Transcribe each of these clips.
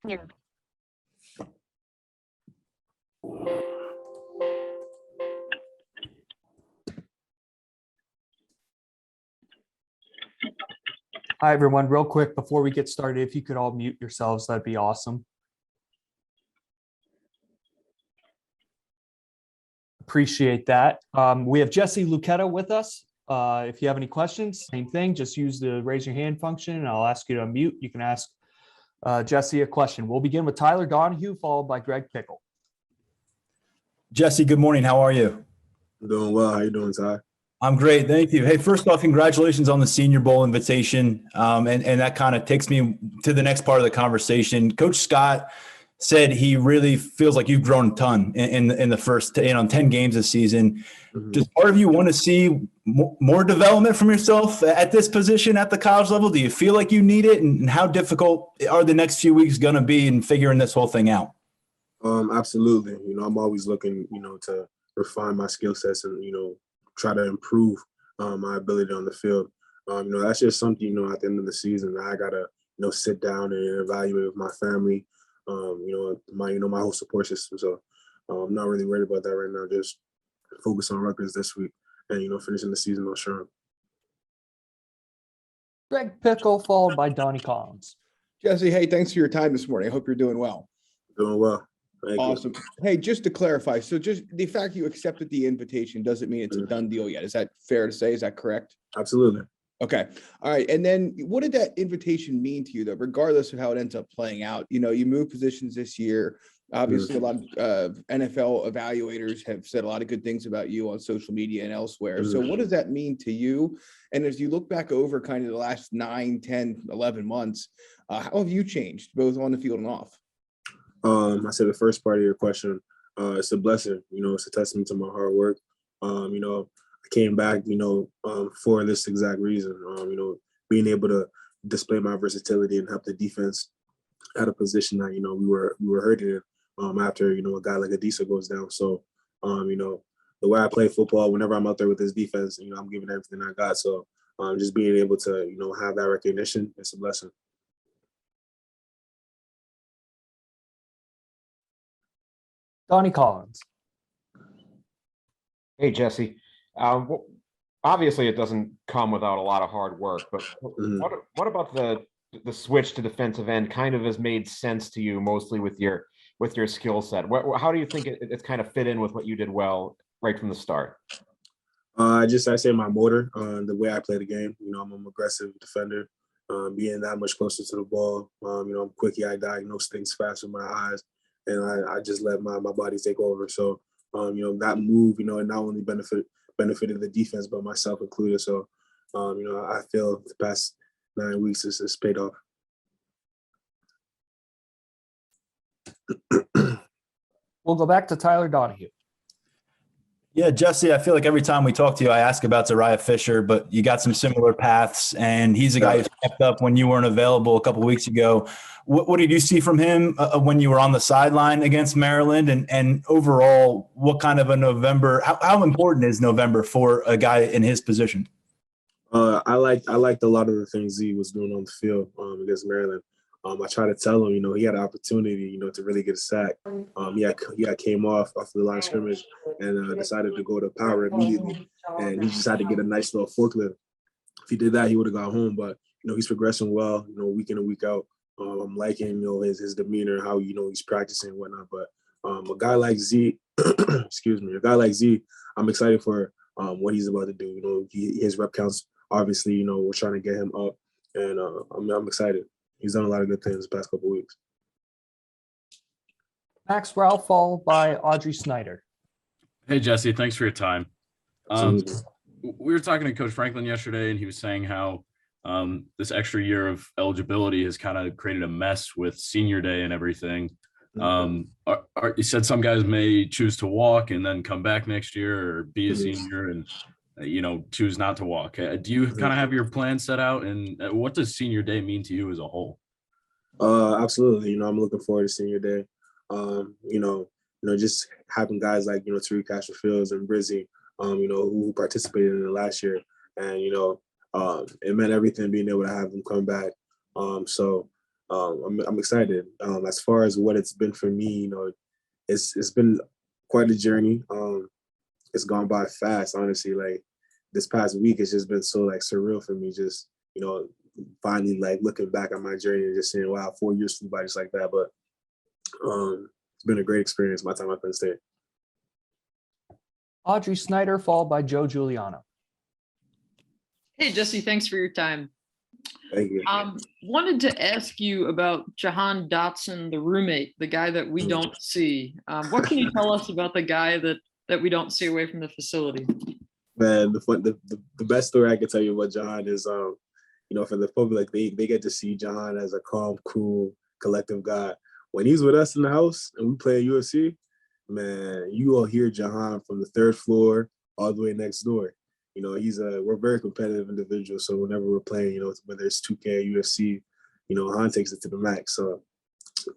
Hi, everyone. Real quick, before we get started, if you could all mute yourselves, that'd be awesome. Appreciate that. We have Jesse Luketa with us. If you have any questions, same thing, just use the raise your hand function and I'll ask you to unmute. You can ask Jesse a question. We'll begin with Tyler Donahue, followed by Greg Pickle. Jesse, good morning. How are you? I'm doing well. How you doing, Ty? I'm great. Thank you. Hey, first off, congratulations on the Senior Bowl invitation. And that kind of takes me to the next part of the conversation. Coach Scott said he really feels like you've grown a ton in the first 10 games this season. Mm-hmm. Does part of you want to see more development from yourself at this position at the college level? Do you feel like you need it? And how difficult are the next few weeks going to be in figuring this whole thing out? Absolutely. I'm always looking, to refine my skill sets and, try to improve my ability on the field. That's just something, at the end of the season I gotta, sit down and evaluate with my family, my whole support system. So I'm not really worried about that right now. Just focus on Rutgers this week and, finishing the season on strong. Greg Pickle, followed by Donnie Collins. Jesse, hey, thanks for your time this morning. I hope you're doing well. Doing well. Awesome. Hey, just to clarify, so just the fact you accepted the invitation doesn't mean it's a done deal yet. Is that fair to say? Is that correct? Absolutely. Okay. All right. And then what did that invitation mean to you, though, regardless of how it ends up playing out? You moved positions this year. Obviously, a lot of NFL evaluators have said a lot of good things about you on social media and elsewhere. So what does that mean to you? And as you look back over kind of the last 9, 10, 11 months, how have you changed both on the field and off? I said the first part of your question, it's a blessing, it's a testament to my hard work. I came back, for this exact reason, being able to display my versatility and help the defense at a position that, we were hurting in after, a guy like Adisa goes down. So, the way I play football, whenever I'm out there with this defense, I'm giving everything I got. So just being able to, have that recognition, it's a blessing. Donnie Collins. Hey, Jesse. Obviously, it doesn't come without a lot of hard work, but what about the switch to defensive end kind of has made sense to you mostly with your skill set? How do you think it's kind of fit in with what you did well right from the start? I say my motor, the way I play the game. I'm an aggressive defender, being that much closer to the ball. I'm quick, I diagnose things fast with my eyes. And I just let my body take over. So, that move, it not only benefited the defense, but myself included. So, I feel the past 9 weeks has paid off. We'll go back to Tyler Donahue. Yeah, Jesse, I feel like every time we talk to you, I ask about Zariah Fisher, but you got some similar paths, and he's a guy who stepped up when you weren't available a couple of weeks ago. What did you see from him when you were on the sideline against Maryland? And overall, what kind of a November, how important is November for a guy in his position? I liked a lot of the things Z was doing on the field against Maryland. I tried to tell him, he had an opportunity, to really get a sack. He came off the line of scrimmage and decided to go to power immediately. And he just had to get a nice little forklift. If he did that, he would have got home. But, he's progressing well, week in and week out. I'm liking, his demeanor, how, he's practicing and whatnot. But a guy like Z, I'm excited for what he's about to do. His rep counts, obviously, we're trying to get him up. And I'm excited. He's done a lot of good things the past couple of weeks. Max Ralph, followed by Audrey Snyder. Hey, Jesse, thanks for your time. Absolutely. We were talking to Coach Franklin yesterday, and he was saying how this extra year of eligibility has kind of created a mess with senior day and everything. You said some guys may choose to walk and then come back next year or be a senior and choose not to walk. Do you kind of have your plan set out, and what does senior day mean to you as a whole? Absolutely. I'm looking forward to senior day. Just having guys like, Tariq Castro-Fields and Brizzy, who participated in it last year. And, it meant everything being able to have them come back. So I'm excited. As far as what it's been for me, you know, it's been quite a journey. It's gone by fast, honestly. Like this past week, it's just been so like surreal for me. Just you know, finally like looking back on my journey and just saying, "Wow, 4 years flew by just like that." But it's been a great experience. My time at Penn State. Audrey Snyder, followed by Joe Giuliano. Hey, Jesse, thanks for your time. Thank you. Wanted to ask you about Jahan Dotson, the roommate, the guy that we don't see. What can you tell us about the guy that we don't see away from the facility? Man, the best story I can tell you about Jahan is, you know, for the public, they get to see Jahan as a calm, cool, collective guy. When he's with us in the house and we play UFC, man, you will hear Jahan from the 3rd floor all the way next door. You know, we're very competitive individuals. So whenever we're playing, you know, whether it's 2K, UFC, you know, Han takes it to the max. So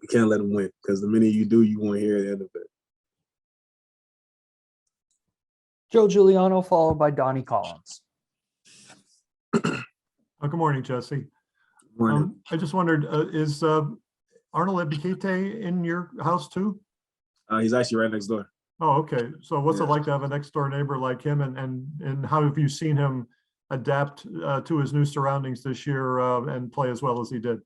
we can't let him win because the minute you do, you won't hear the end of it. Joe Giuliano, followed by Donnie Collins. Good morning, Jesse. Morning. I just wondered, is Arnold Ebikete in your house too? He's actually right next door. Oh, okay. So what's Yeah. it like to have a next door neighbor like him, and how have you seen him adapt to his new surroundings this year and play as well as he did?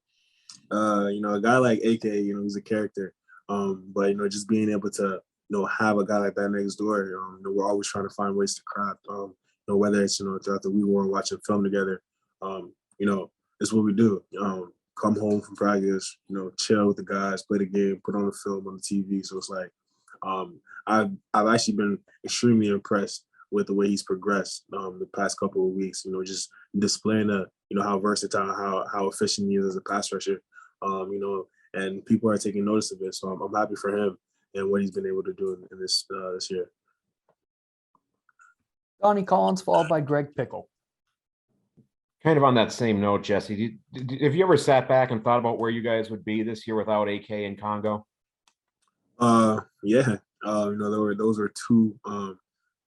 You know, a guy like AK, you know, he's a character. But you know, just being able to, you know, have a guy like that next door, you know, we're always trying to find ways to craft. You know, whether it's, you know, throughout the week we're watching film together, you know, it's what we do. Come home from practice, you know, chill with the guys, play the game, put on the film on the TV. So it's like, I've actually been extremely impressed with the way he's progressed the past couple of weeks. You know, just displaying you know, how versatile, how efficient he is as a pass rusher. You know, and people are taking notice of it. So I'm happy for him and what he's been able to do in this year. Donnie Collins, followed by Greg Pickle. Kind of on that same note, Jesse, have you ever sat back and thought about where you guys would be this year without AK and Congo? Yeah. You know, those were two, you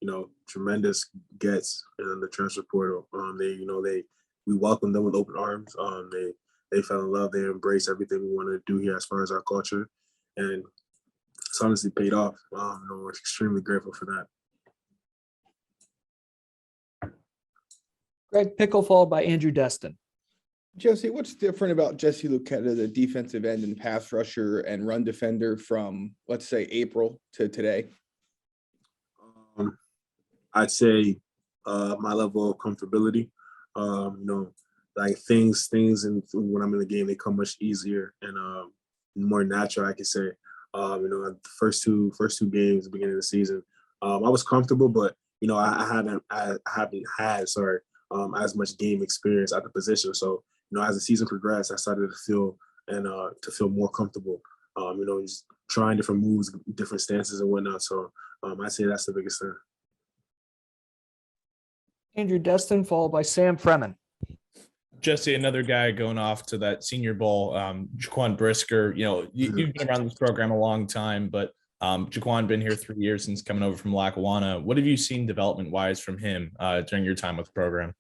know, tremendous gets in the transfer portal. We welcomed them with open arms. They fell in love. They embraced everything we want to do here as far as our culture, and it's honestly paid off. You know, we're extremely grateful for that. Greg Pickle, followed by Andrew Destin. Jesse, what's different about Jesse Luketa, the defensive end and pass rusher and run defender from, let's say, April to today? I'd say my level of comfortability. You know, like things and when I'm in the game, they come much easier and more natural, I could say. You know, the first two games, the beginning of the season, I was comfortable, but you know, I haven't had as much game experience at the position. So, you know, as the season progressed, I started to feel more comfortable. You know, just trying different moves, different stances and whatnot. So I'd say that's the biggest thing. Andrew Destin, followed by Sam Fremen. Jesse, another guy going off to that Senior Bowl, Jaquan Brisker. You know, you've been around this program a long time, but Jaquan been here 3 years since coming over from Lackawanna. What have you seen development-wise from him during your time with the program?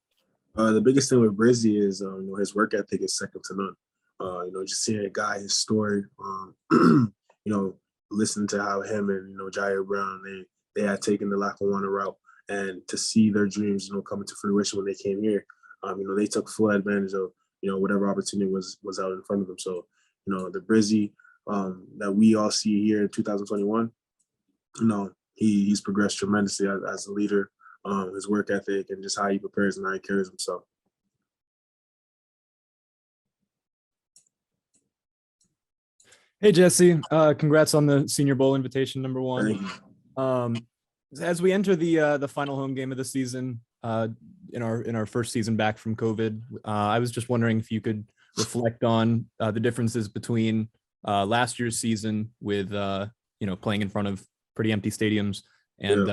The biggest thing with Brizzy is you know, his work ethic is second to none. You know, just seeing a guy, his story, you know, listening to how him and, you know, Jair Brown, they had taken the Lackawanna route, and to see their dreams, you know, coming to fruition when they came here. You know, they took full advantage of, you know, whatever opportunity was out in front of them. So, you know, the Brizzy that we all see here in 2021, you know, he's progressed tremendously as a leader, his work ethic and just how he prepares and how he carries himself. Hey, Jesse, congrats on the Senior Bowl invitation, number one. Thank you. As we enter the final home game of the season, in our first season back from COVID, I was just wondering if you could reflect on the differences between last year's season with you know, playing in front of pretty empty stadiums and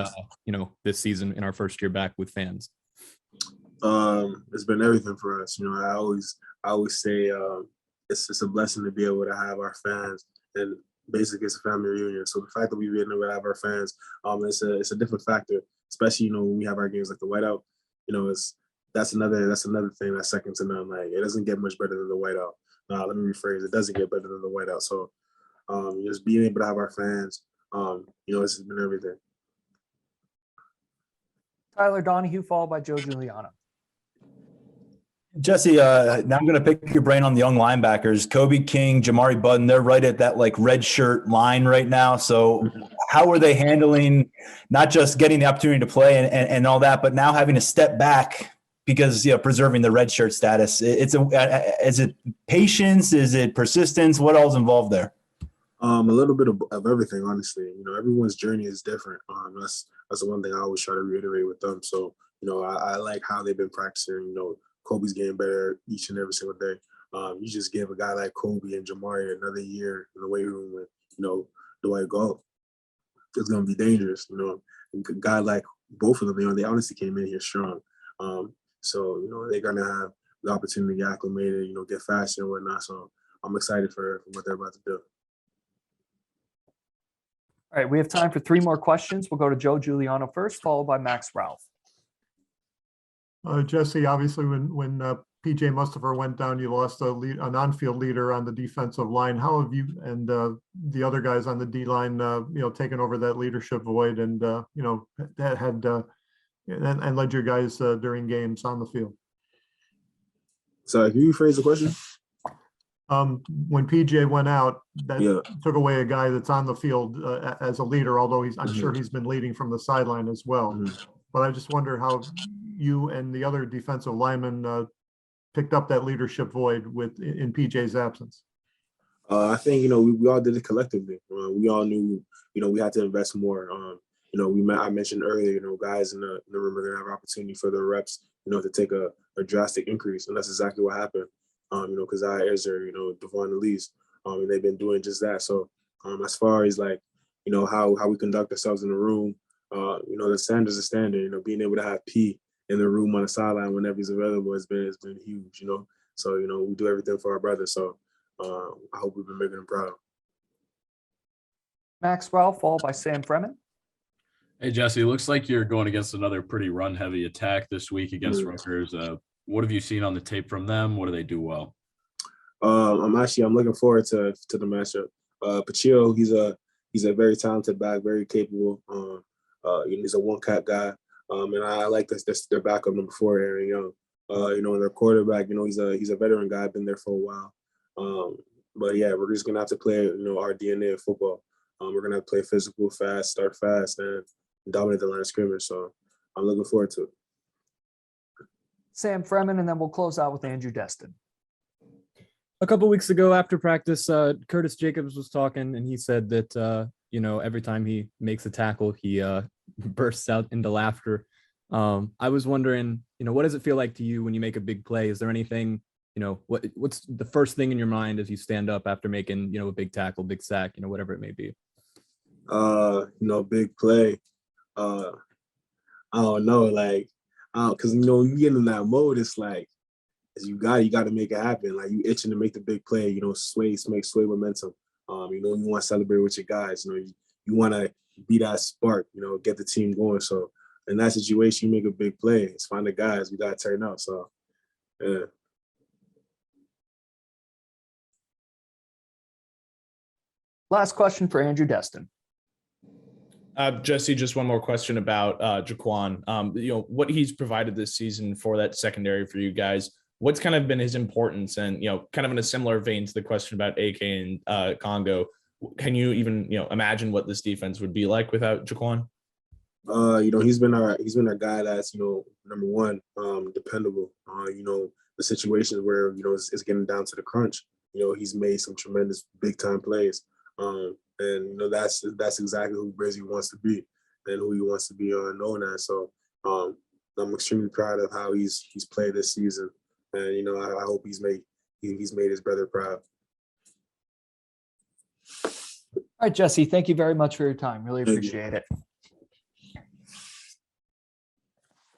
you know, this season in our first year back with fans. It's been everything for us. You know, I always say it's a blessing to be able to have our fans, and basically it's a family reunion. So the fact that we've been able to have our fans, it's a different factor, especially, you know, when we have our games like the whiteout. You know, that's another thing that's second to none. Like, it doesn't get much better than the whiteout. let me rephrase. It doesn't get better than the whiteout. So just being able to have our fans, this has been everything. Tyler Donahue, followed by Joe Giuliano. Jesse, now I'm going to pick your brain on the young linebackers. Kobe King, Jamari Button, they're right at that like red shirt line right now. So how are they handling not just getting the opportunity to play and all that, but now having to step back because, preserving the red shirt status? Is it patience? Is it persistence? What all's involved there? A little bit of everything, honestly. Everyone's journey is different. That's the one thing I always try to reiterate with them. So, I like how they've been practicing. Kobe's getting better each and every single day. You just give a guy like Kobe and Jamari another year in the weight room with, Dwight Galt. It's going to be dangerous. A guy like both of them, they honestly came in here strong. So, they're going to have the opportunity to get acclimated, get faster and whatnot. So I'm excited for what they're about to do. All right, we have time for 3 more questions. We'll go to Joe Giuliano first, followed by Max Ralph. Jesse, obviously, when PJ Mustipher went down, you lost an on-field leader on the defensive line. How have you and the other guys on the D line, taken over that leadership void and that had and led your guys during games on the field? So, can you rephrase the question? When PJ went out, that took away a guy that's on the field as a leader, although I'm sure he's been leading from the sideline as well. But I just wonder how you and the other defensive linemen picked up that leadership void in PJ's absence. I think, we all did it collectively. We all knew, we had to invest more. I mentioned earlier, guys in the room are going to have opportunity for their reps, to take a drastic increase. And that's exactly what happened. Because Ezra, Devon Elise, and they've been doing just that. So as far as how we conduct ourselves in the room, the standard's a standard. Being able to have P in the room on the sideline whenever he's available has been huge. So we do everything for our brother. So I hope we've been making him proud. Max Ralph, followed by Sam Freeman. Hey Jesse, it looks like you're going against another pretty run-heavy attack this week against Rutgers. What have you seen on the tape from them? What do they do well? I'm looking forward to the matchup. Pachio, he's a very talented back, very capable. He's a one-cat guy, and I like their backup number 4, Aaron Young. And their quarterback, he's a veteran guy, been there for a while. But yeah, we're just gonna have to play, our DNA of football. We're gonna have to play physical, fast, start fast, and dominate the line of scrimmage. So I'm looking forward to it. Sam Freeman, and then we'll close out with Andrew Destin. A couple weeks ago after practice, Curtis Jacobs was talking, and he said that every time he makes a tackle, he bursts out into laughter. I was wondering, what does it feel like to you when you make a big play? Is there anything, what's the first thing in your mind as you stand up after making, a big tackle, big sack, whatever it may be? Big play. I don't know, because when you get in that mode, it's like you got to make it happen. Like you itching to make the big play. Sway momentum. You want to celebrate with your guys. You want to be that spark. Get the team going. So in that situation, you make a big play. It's find the guys. We got to turn up. So yeah. Last question for Andrew Destin. Jesse, just one more question about Jaquan. What he's provided this season for that secondary for you guys. What's kind of been his importance? And kind of in a similar vein to the question about AK and Congo, can you even imagine what this defense would be like without Jaquan? He's been our guy that's number one, dependable. The situations where it's getting down to the crunch. He's made some tremendous big time plays. And that's exactly who Brizzy wants to be and who he wants to be known as. So I'm extremely proud of how he's played this season, and I hope he's made his brother proud. All right, Jesse, thank you very much for your time. Really appreciate it.